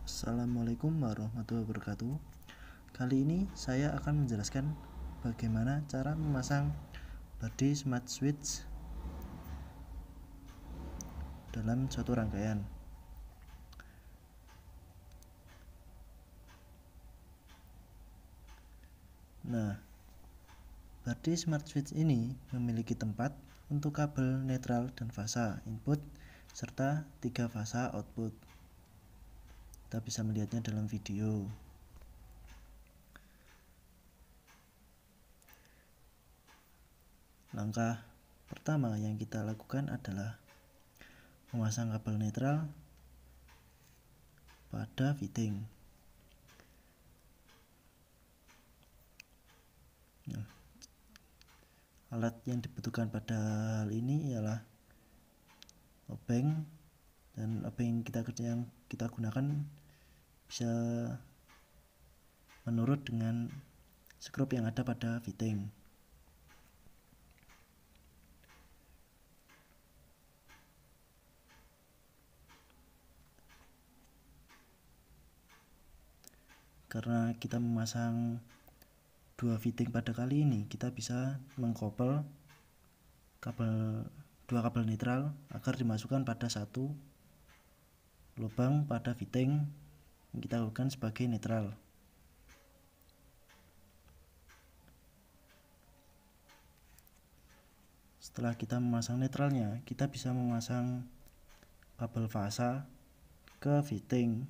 Assalamualaikum warahmatullahi wabarakatuh. Kali ini saya akan menjelaskan bagaimana cara memasang body smart switch dalam suatu rangkaian. Nah, body smart switch ini memiliki tempat untuk kabel netral dan fasa input serta 3 fasa output. Kita bisa melihatnya dalam video. Langkah pertama yang kita lakukan adalah memasang kabel netral pada fitting. Nah, alat yang dibutuhkan pada hal ini ialah obeng, dan obeng yang kita gunakan bisa menurut dengan skrup yang ada pada fitting. Karena kita memasang 2 fitting pada kali ini, kita bisa mengkopel dua kabel netral agar dimasukkan pada satu lubang pada fitting yang kita lakukan sebagai netral. Setelah kita memasang netralnya, kita bisa memasang kabel fasa ke fitting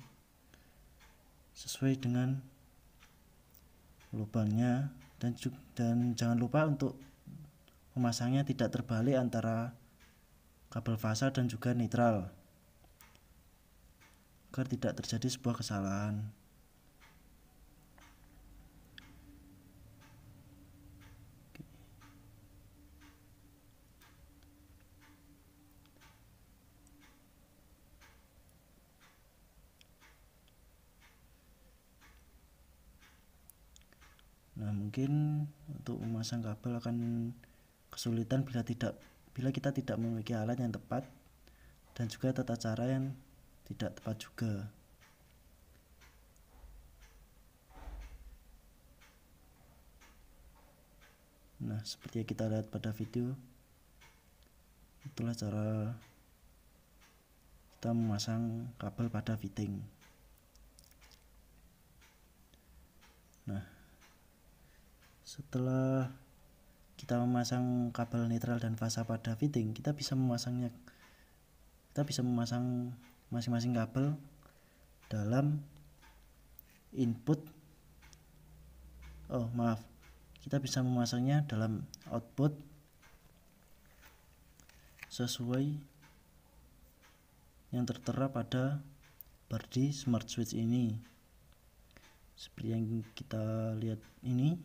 sesuai dengan lubangnya, dan jangan lupa untuk memasangnya tidak terbalik antara kabel fasa dan juga netral agar tidak terjadi sebuah kesalahan. Nah, mungkin untuk memasang kabel akan kesulitan bila kita tidak memiliki alat yang tepat dan juga tata cara yang tidak tepat juga. Nah, seperti yang kita lihat pada video, itulah cara kita memasang kabel pada fitting. Nah, setelah kita memasang kabel netral dan fasa pada fitting, kita bisa memasang masing-masing kabel dalam kita bisa memasangnya dalam output sesuai yang tertera pada body smart switch ini. Seperti yang kita lihat ini,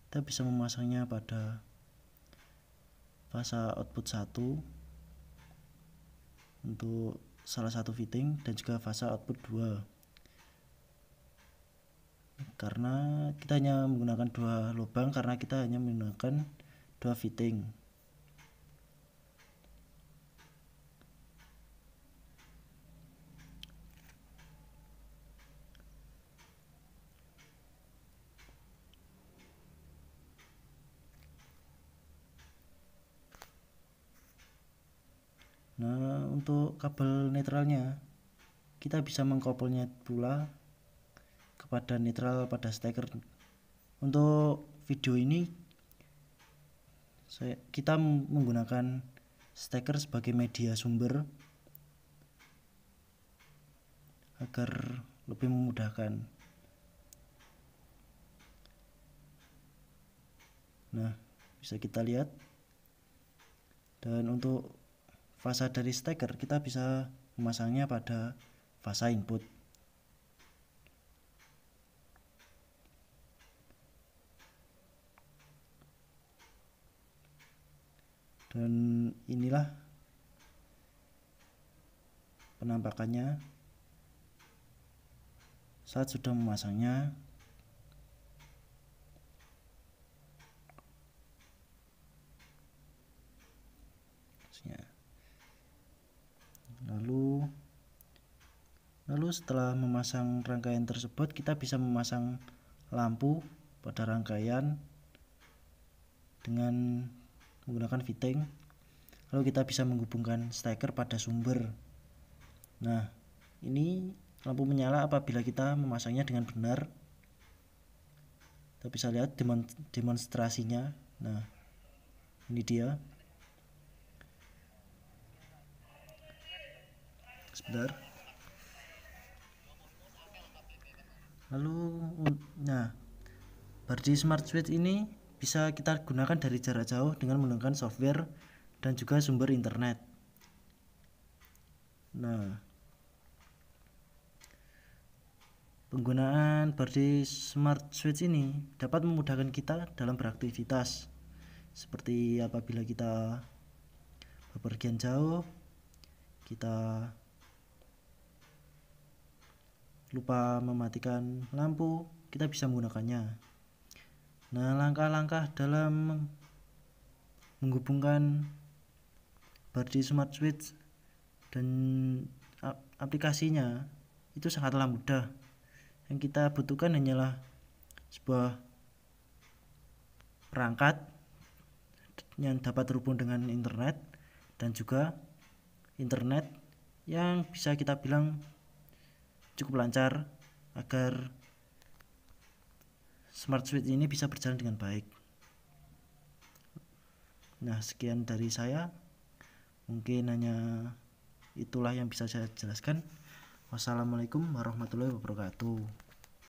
kita bisa memasangnya pada fasa output 1 untuk salah satu fitting dan juga fasa output 2. Karena kita hanya menggunakan 2 lubang, karena kita hanya menggunakan 2 fitting. Nah, untuk kabel netralnya kita bisa mengkoppelnya pula kepada netral pada steker. Untuk video ini kita menggunakan steker sebagai media sumber agar lebih memudahkan. Nah, bisa kita lihat. Dan untuk fasa dari steker, kita bisa memasangnya pada fasa input. Dan inilah penampakannya saat sudah memasangnya. Lalu Lalu setelah memasang rangkaian tersebut, kita bisa memasang lampu pada rangkaian dengan menggunakan fitting. Lalu kita bisa menghubungkan steker pada sumber. Nah, ini lampu menyala apabila kita memasangnya dengan benar. Kita bisa lihat demonstrasinya. Nah, ini dia. Sebentar. Lalu, nah, Bardi Smart Switch ini bisa kita gunakan dari jarak jauh dengan menggunakan software dan juga sumber internet. Nah, penggunaan Bardi Smart Switch ini dapat memudahkan kita dalam beraktivitas, seperti apabila kita bepergian jauh, kita lupa mematikan lampu, kita bisa menggunakannya. Nah, langkah-langkah dalam menghubungkan Bardi Smart Switch dan aplikasinya itu sangatlah mudah. Yang kita butuhkan hanyalah sebuah perangkat yang dapat terhubung dengan internet dan juga internet yang bisa kita bilang cukup lancar agar Smart Switch ini bisa berjalan dengan baik. Nah, sekian dari saya. Mungkin hanya itulah yang bisa saya jelaskan. Wassalamualaikum warahmatullahi wabarakatuh.